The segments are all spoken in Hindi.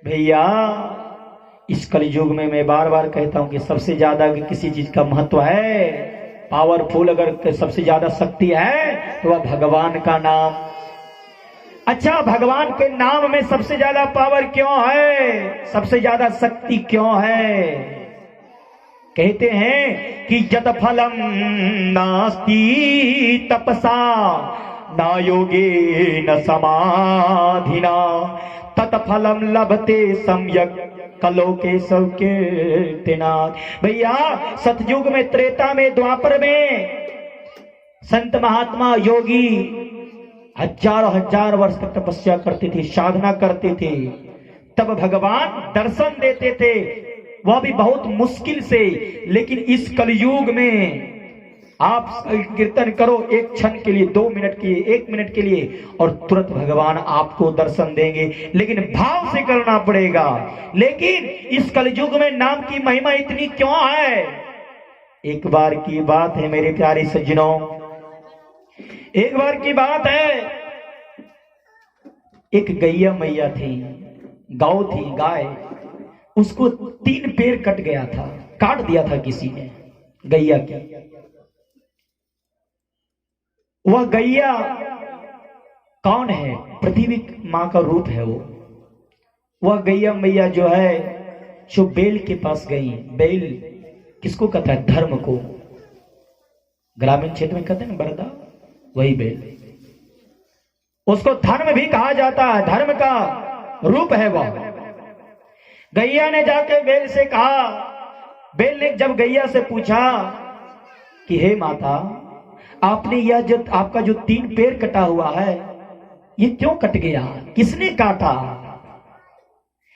भैया इस कलयुग में मैं बार बार कहता हूं कि सबसे ज्यादा किसी चीज का महत्व है, पावरफुल अगर सबसे ज्यादा शक्ति है तो वह भगवान का नाम। अच्छा, भगवान के नाम में सबसे ज्यादा पावर क्यों है, सबसे ज्यादा शक्ति क्यों है? कहते हैं कि यत फलम नास्ति तपसा न योगे न समाधिना तत्फलम लभते सम्यक कलोके सौकीर्तिनाथ। भैया सतयुग में, त्रेता में, द्वापर में संत महात्मा योगी हजारों हजार वर्ष तक तपस्या करते थे, साधना करते थे, तब भगवान दर्शन देते थे, वह भी बहुत मुश्किल से। लेकिन इस कलयुग में आप कीर्तन करो एक क्षण के लिए, 2 मिनट के लिए, 1 मिनट के लिए, और तुरंत भगवान आपको दर्शन देंगे, लेकिन भाव से करना पड़ेगा। लेकिन इस कलयुग में नाम की महिमा इतनी क्यों है? एक बार की बात है मेरे प्यारे सज्जनों, एक बार की बात है, एक गैया मैया थी, गौ थी, गाय, उसको 3 पैर कट गया था, काट दिया था किसी ने गैया की। वह गैया कौन है? पृथ्वी मां का रूप है वो। वह गैया मैया जो है जो बैल के पास गई। बैल किसको कहता है? धर्म को। ग्रामीण क्षेत्र में कहते हैं ना बरदा, वही बैल। उसको धर्म भी कहा जाता है, धर्म का रूप है वह। गैया ने जाके बैल से कहा, बैल ने जब गैया से पूछा कि हे माता, आपने यह जो आपका जो 3 पैर कटा हुआ है ये क्यों कट गया, किसने काटा?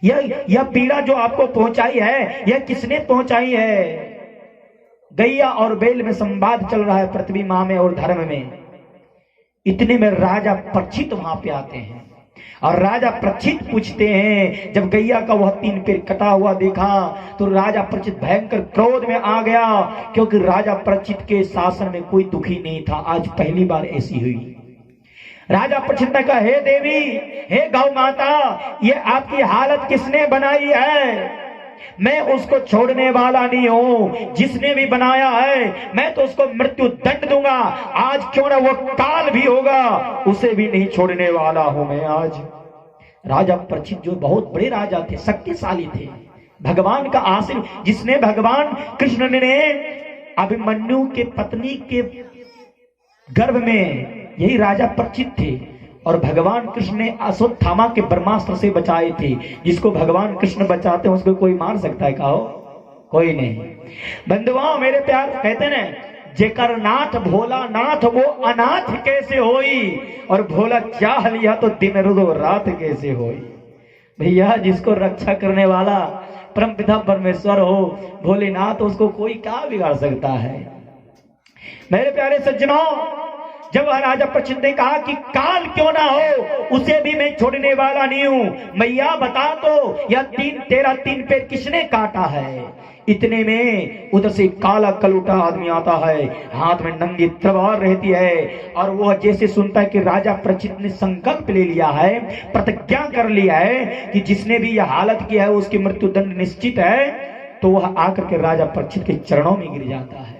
यह पीड़ा जो आपको पहुंचाई है यह किसने पहुंचाई है? गैया और बैल में संवाद चल रहा है, पृथ्वी मां में और धर्म में। इतने में राजा परीक्षित वहां पे आते हैं, और राजा परीक्षित पूछते हैं, जब गैया का वह 3 पैर कटा हुआ देखा तो राजा परीक्षित भयंकर क्रोध में आ गया, क्योंकि राजा परीक्षित के शासन में कोई दुखी नहीं था, आज पहली बार ऐसी हुई। राजा परीक्षित ने कहा, हे देवी, हे गौ माता, ये आपकी हालत किसने बनाई है? मैं उसको छोड़ने वाला नहीं हूं, जिसने भी बनाया है मैं तो उसको मृत्यु दंड दूंगा, आज क्यों ना वो काल भी होगा उसे भी नहीं छोड़ने वाला हूं मैं आज। राजा परीक्षित जो बहुत बड़े राजा थे, शक्तिशाली थे, भगवान का आशीर्वाद, जिसने भगवान कृष्ण ने अभिमन्यु के पत्नी के गर्भ में, यही राजा परीक्षित थे, और भगवान कृष्ण ने अश्वत्थामा के ब्रह्मास्त्र से बचाए थे। जिसको भगवान कृष्ण बचाते हैं उसको कोई मार सकता है? कहो, कोई नहीं। बंधुओं मेरे प्यार, कहते ना, जेकर नाथ भोला नाथ वो अनाथ कैसे होई, और भोला चाह लिया तो दिन रुदो रात कैसे होई। भैया जिसको रक्षा करने वाला परमपिता परमेश्वर हो, भोलेनाथ, उसको कोई क्या बिगाड़ सकता है? मेरे प्यारे सज्जनों, जब राजा परीक्षित ने कहा कि काल क्यों ना हो उसे भी मैं छोड़ने वाला नहीं हूं, मैया बता तो यह तेरा 3 पैर किसने काटा है? इतने में उधर से काला कलूटा आदमी आता है, हाथ में नंगी तलवार रहती है, और वह जैसे सुनता है कि राजा परीक्षित ने संकल्प ले लिया है, प्रतिज्ञा कर लिया है कि जिसने भी यह हालत किया है उसकी मृत्यु दंड निश्चित है, तो वह आकर के राजा परीक्षित के चरणों में गिर जाता है।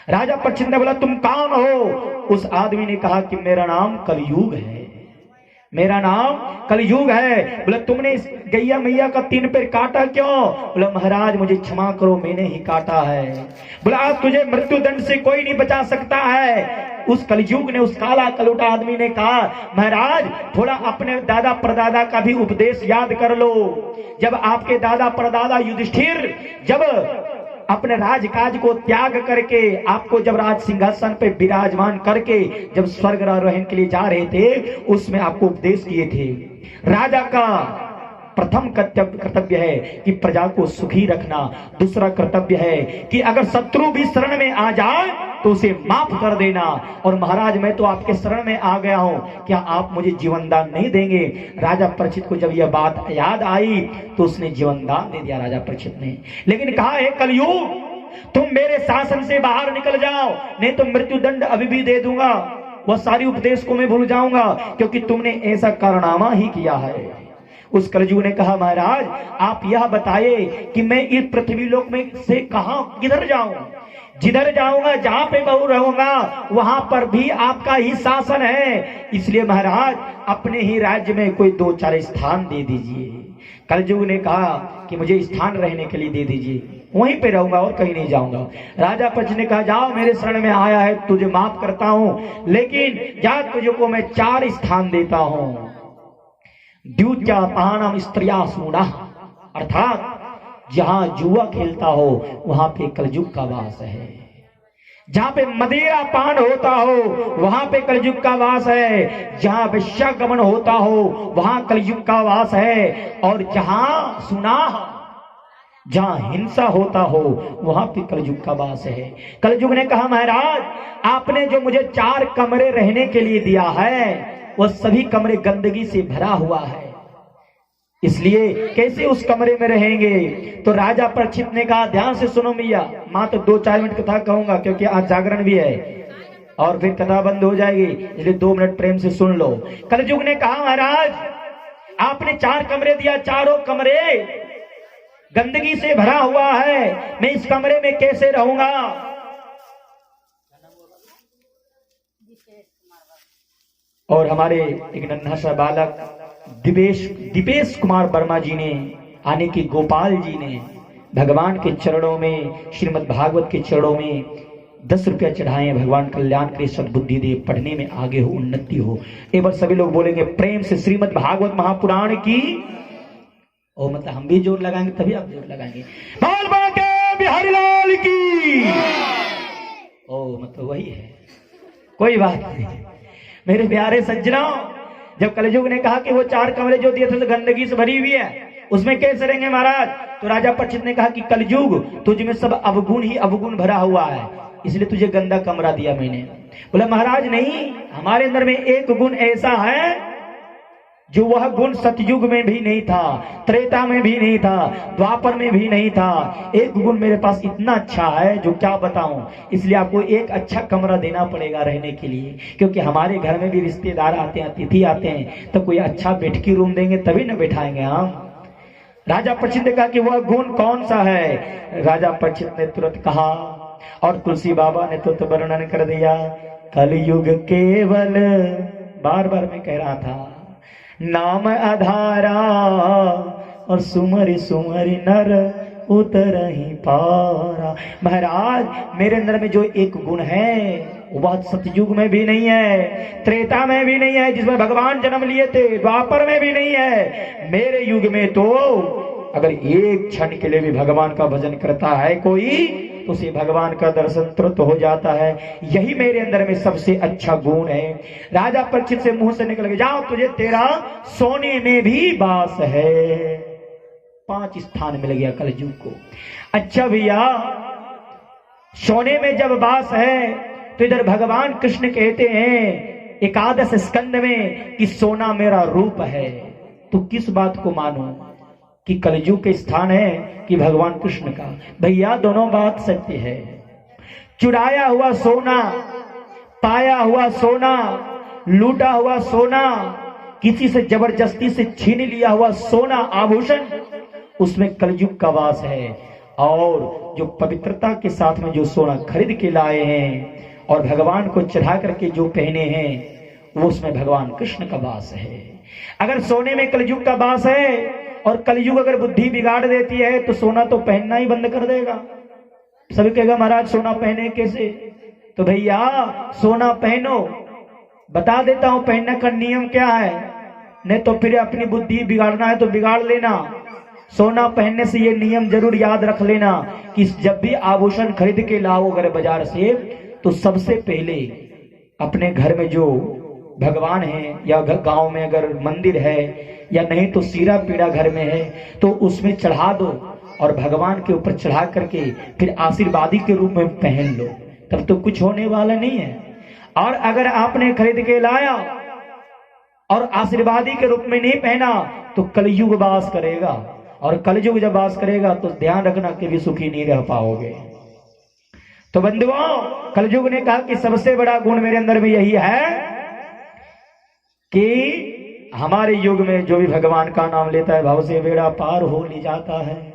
राजा परीक्षित ने बोला, तुम कौन हो? उस आदमी ने कहा कि मेरा नाम कलयुग है, मेरा नाम कलयुग है। बोला, तुमने इस गैया मैया का 3 पैर काटा क्यों? बोला, महाराज मुझे क्षमा करो, मैंने ही काटा है। बोला, आज तुझे मृत्यु दंड से कोई नहीं बचा सकता है। उस कलयुग ने, उस काला कलूटा आदमी ने कहा, महाराज थोड़ा अपने दादा परदादा का भी उपदेश याद कर लो। जब आपके दादा परदादा युधिष्ठिर जब अपने राजकाज को त्याग करके आपको जब राज सिंहासन पे विराजमान करके जब स्वर्ग आरोहण के लिए जा रहे थे, उसमें आपको उपदेश किए थे। राजा का प्रथम कर्तव्य है कि प्रजा को सुखी रखना, दूसरा कर्तव्य है कि अगर शत्रु भी शरण में आ जाए तो उसे माफ कर देना। और महाराज मैं तो आपके शरण में आ गया हूं, क्या आप मुझे जीवन दान नहीं देंगे? राजा परीक्षित को जब यह बात याद आई तो उसने जीवन दान दे दिया राजा परीक्षित ने। लेकिन कहा, है कलयुग, तुम मेरे शासन से बाहर निकल जाओ, नहीं तो मृत्यु दंड अभी भी दे दूंगा। वह सारी उपदेश को मैं भूल जाऊंगा, क्योंकि तुमने ऐसा कारनामा ही किया है। उस कलयुग ने कहा, महाराज आप यह बताइए कि मैं इस पृथ्वी लोक में से कहां किधर जाऊं? जिधर जाऊंगा, जहां पे बहु रहूंगा, वहां पर भी आपका ही शासन है। इसलिए महाराज अपने ही राज्य में कोई 2-4 स्थान दे दीजिए। कलयुग ने कहा कि मुझे स्थान रहने के लिए दे दीजिए, वहीं पे रहूंगा और कहीं नहीं जाऊंगा। राजा परीक्षित ने कहा, जाओ मेरे शरण में आया है, तुझे माफ करता हूं, लेकिन जा तुझको मैं 4 स्थान देता हूं। द्यूत्यापानम स्त्रिया सूना, अर्थात जहां जुआ खेलता हो वहां पे कलयुग का वास है। जहां पे मदिरा पान होता हो वहां पे कलयुग का वास है। जहां वेश्यागमन होता हो वहां कलयुग का वास है। और जहां सुनाह, जहां हिंसा होता हो वहां पे कलयुग का वास है। कलयुग ने कहा, महाराज आपने जो मुझे 4 कमरे रहने के लिए दिया है वह सभी कमरे गंदगी से भरा हुआ है, इसलिए कैसे उस कमरे में रहेंगे? तो राजा परीक्षित ने कहा, ध्यान से सुनो मिया, मात्र 2-4 मिनट कथा कहूंगा क्योंकि आज जागरण भी है और फिर कथा बंद हो जाएगी, इसलिए 2 मिनट प्रेम से सुन लो। कलयुग ने कहा, महाराज आपने 4 कमरे दिया, चारों कमरे गंदगी से भरा हुआ है, मैं इस कमरे में कैसे रहूंगा? और हमारे एक नन्हा सा बालक दीपेश कुमार वर्मा जी ने, आने की गोपाल जी ने भगवान के चरणों में, श्रीमद् भागवत के चरणों में 10 रुपया चढ़ाए। भगवान कल्याण करे, सद्बुद्धि दे, पढ़ने में आगे हो, उन्नति हो। एक बार सभी लोग बोलेंगे प्रेम से श्रीमद् भागवत महापुराण की। ओ मतलब हम भी जोर लगाएंगे तभी आप जोर लगाएंगे। बाल बाके बिहारी लाल की। ओ मतलब वही है, कोई बात नहीं। मेरे प्यारे सज्जनों, जब कलयुग ने कहा कि वो 4 कमरे जो दिए थे तो गंदगी से भरी हुई है, उसमें कैसे रहेंगे महाराज? तो राजा परीक्षित ने कहा कि कलयुग तुझ में सब अवगुण ही अवगुण भरा हुआ है, इसलिए तुझे गंदा कमरा दिया मैंने। बोला, महाराज नहीं, हमारे अंदर में एक गुण ऐसा है जो वह गुण सतयुग में भी नहीं था, त्रेता में भी नहीं था, द्वापर में भी नहीं था। एक गुण मेरे पास इतना अच्छा है जो क्या बताऊं, इसलिए आपको एक अच्छा कमरा देना पड़ेगा रहने के लिए, क्योंकि हमारे घर में भी रिश्तेदार आते हैं, अतिथि आते हैं, तो कोई अच्छा बैठकी रूम देंगे तभी न बैठाएंगे हम। राजा परीक्षित ने कहा कि वह गुण कौन सा है? राजा परीक्षित ने तुरंत कहा, और तुलसी बाबा ने तो वर्णन कर दिया, कलयुग केवल, बार बार मैं कह रहा था, नाम आधारा और सुमरि सुमरि नर उतर ही पारा। महाराज मेरे अंदर में जो एक गुण है वह सतयुग में भी नहीं है, त्रेता में भी नहीं है जिसमें भगवान जन्म लिए थे, द्वापर में भी नहीं है। मेरे युग में तो अगर एक क्षण के लिए भी भगवान का भजन करता है कोई, तो उसे भगवान का दर्शन तुरंत हो जाता है। यही मेरे अंदर में सबसे अच्छा गुण है। राजा परीक्षित से मुंह से निकल गया, जाओ तुझे तेरा सोने में भी वास है। 5 स्थान मिल गया कलयुग को। अच्छा भैया, सोने में जब वास है तो इधर भगवान कृष्ण कहते हैं एकादश स्कंद में कि सोना मेरा रूप है, तो किस बात को मानो कि कलयुग के स्थान है कि भगवान कृष्ण का? भैया दोनों बात सत्य है। चुराया हुआ सोना, पाया हुआ सोना, लूटा हुआ सोना, किसी से जबरदस्ती से छीन लिया हुआ सोना आभूषण, उसमें कलयुग का वास है। और जो पवित्रता के साथ में जो सोना खरीद के लाए हैं और भगवान को चढ़ा करके जो पहने हैं, वो उसमें भगवान कृष्ण का वास है। अगर सोने में कलयुग का वास है और कलयुग अगर बुद्धि बिगाड़ देती है तो सोना तो पहनना ही बंद कर देगा। सभी कहेगा महाराज सोना पहने कैसे? तो भैया सोना पहनो, बता देता हूं पहनने का नियम क्या है, नहीं तो फिर अपनी बुद्धि बिगाड़ना है तो बिगाड़ लेना। सोना पहनने से ये नियम जरूर याद रख लेना कि जब भी आभूषण खरीद के लाओ अगर बाजार से, तो सबसे पहले अपने घर में जो भगवान है या गांव में अगर मंदिर है या नहीं तो सीरा पीड़ा घर में है तो उसमें चढ़ा दो और भगवान के ऊपर चढ़ा करके फिर आशीर्वादी के रूप में पहन लो, तब तो कुछ होने वाला नहीं है। और अगर आपने खरीद के लाया और आशीर्वादी के रूप में नहीं पहना तो कलयुग वास करेगा, और कलयुग जब वास करेगा तो ध्यान रखना कभी सुखी नहीं रह पाओगे। तो बंधुओं, कलयुग ने कहा कि सबसे बड़ा गुण मेरे अंदर में यही है कि हमारे युग में जो भी भगवान का नाम लेता है भाव से बेड़ा पार हो नहीं जाता है।